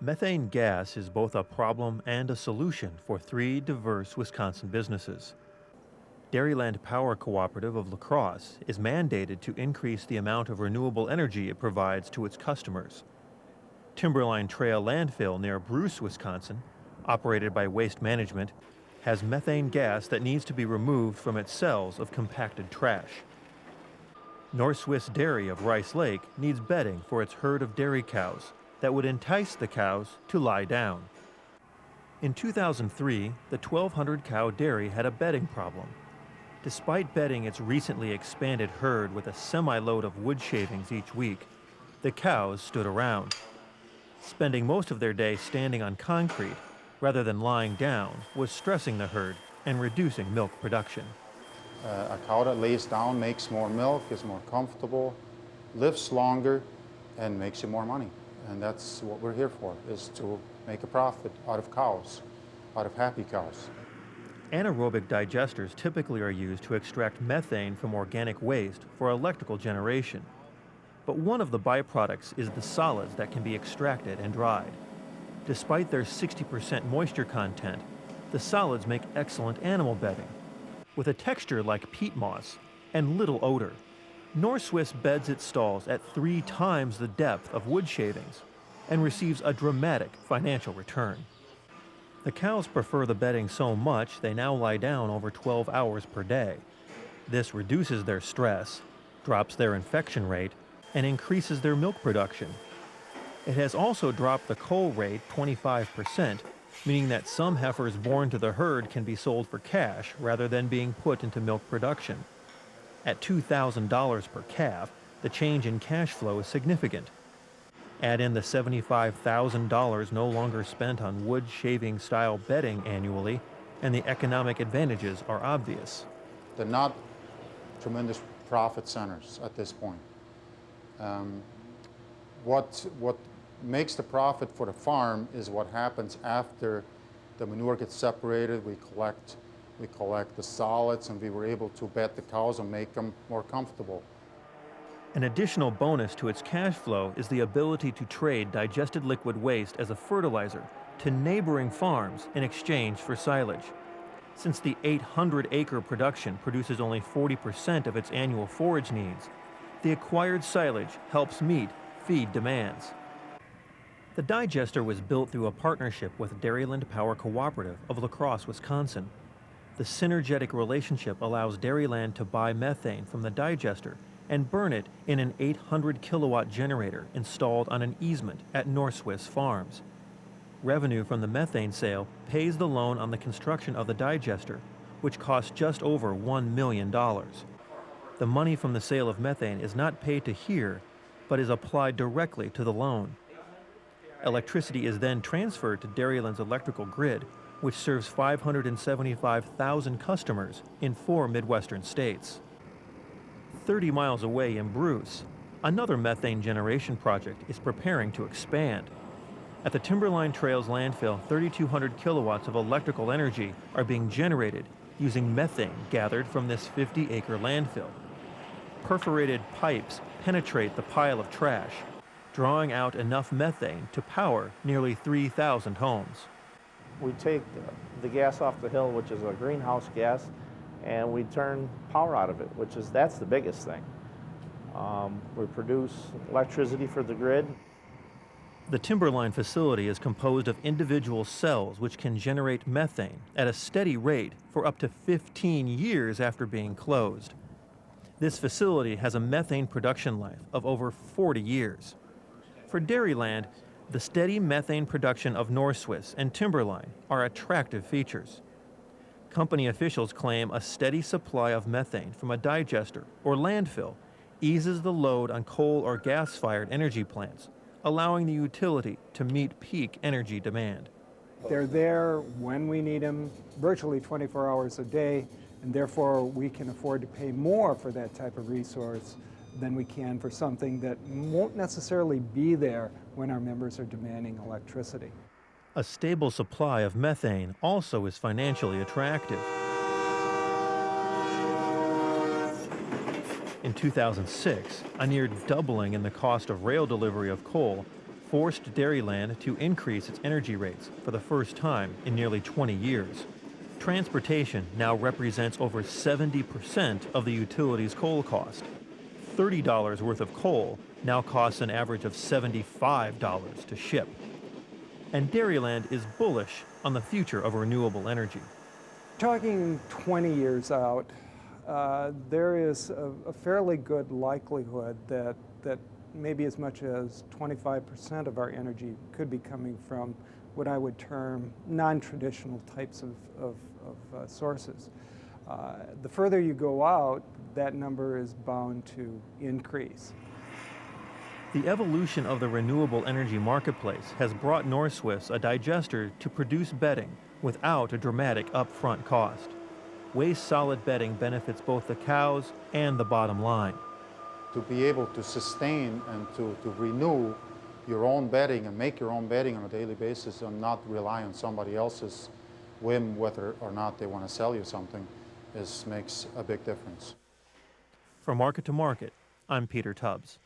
Methane gas is both a problem and a solution for three diverse Wisconsin businesses. Dairyland Power Cooperative of La Crosse is mandated to increase the amount of renewable energy it provides to its customers. Timberline Trail Landfill near Bruce, Wisconsin, operated by Waste Management, has methane gas that needs to be removed from its cells of compacted trash. North Swiss Dairy of Rice Lake needs bedding for its herd of dairy cows that would entice the cows to lie down. In 2003, the 1,200 cow dairy had a bedding problem. Despite bedding its recently expanded herd with a semi-load of wood shavings each week, the cows stood around. Spending most of their day standing on concrete rather than lying down was stressing the herd and reducing milk production. A cow that lays down makes more milk, is more comfortable, lives longer, and makes you more money. And that's what we're here for, is to make a profit out of cows, out of happy cows. Anaerobic digesters typically are used to extract methane from organic waste for electrical generation. But one of the byproducts is the solids that can be extracted and dried. Despite their 60% moisture content, the solids make excellent animal bedding, with a texture like peat moss and little odor. North Swiss beds its stalls at 3 times the depth of wood shavings and receives a dramatic financial return. The cows prefer the bedding so much they now lie down over 12 hours per day. This reduces their stress, drops their infection rate, and increases their milk production. It has also dropped the cull rate 25%, meaning that some heifers born to the herd can be sold for cash rather than being put into milk production. At $2,000 per calf, the change in cash flow is significant. Add in the $75,000 no longer spent on wood shaving style bedding annually, and the economic advantages are obvious. They're not tremendous profit centers at this point. What makes the profit for the farm is what happens after the manure gets separated. We collect the solids, and we were able to bed the cows and make them more comfortable. An additional bonus to its cash flow is the ability to trade digested liquid waste as a fertilizer to neighboring farms in exchange for silage. Since the 800-acre production produces only 40% of its annual forage needs, the acquired silage helps meet feed demands. The digester was built through a partnership with Dairyland Power Cooperative of La Crosse, Wisconsin. The synergetic relationship allows Dairyland to buy methane from the digester and burn it in an 800-kilowatt generator installed on an easement at North Swiss Farms. Revenue from the methane sale pays the loan on the construction of the digester, which cost just over $1 million. The money from the sale of methane is not paid to here, but is applied directly to the loan. Electricity is then transferred to Dairyland's electrical grid, which serves 575,000 customers in 4 Midwestern states. 30 miles away in Bruce, another methane generation project is preparing to expand. At the Timberline Trails landfill, 3,200 kilowatts of electrical energy are being generated using methane gathered from this 50-acre landfill. Perforated pipes penetrate the pile of trash, drawing out enough methane to power nearly 3,000 homes. We take the gas off the hill, which is a greenhouse gas, and we turn power out of it, that's the biggest thing. We produce electricity for the grid. The Timberline facility is composed of individual cells which can generate methane at a steady rate for up to 15 years after being closed. This facility has a methane production life of over 40 years. For Dairyland, the steady methane production of North Swiss and Timberline are attractive features. Company officials claim a steady supply of methane from a digester or landfill eases the load on coal or gas-fired energy plants, allowing the utility to meet peak energy demand. They're there when we need them, virtually 24 hours a day, and therefore we can afford to pay more for that type of resource than we can for something that won't necessarily be there when our members are demanding electricity. A stable supply of methane also is financially attractive. In 2006, a near doubling in the cost of rail delivery of coal forced Dairyland to increase its energy rates for the first time in nearly 20 years. Transportation now represents over 70% of the utility's coal cost. $30 worth of coal now costs an average of $75 to ship. And Dairyland is bullish on the future of renewable energy. Talking 20 years out, there is a fairly good likelihood that maybe as much as 25% of our energy could be coming from what I would term non-traditional types of sources. The further you go out, that number is bound to increase. The evolution of the renewable energy marketplace has brought North-Swiss a digester to produce bedding without a dramatic upfront cost. Waste solid bedding benefits both the cows and the bottom line. To be able to sustain and to renew your own bedding and make your own bedding on a daily basis and not rely on somebody else's whim whether or not they want to sell you something makes a big difference. From Market to Market, I'm Peter Tubbs.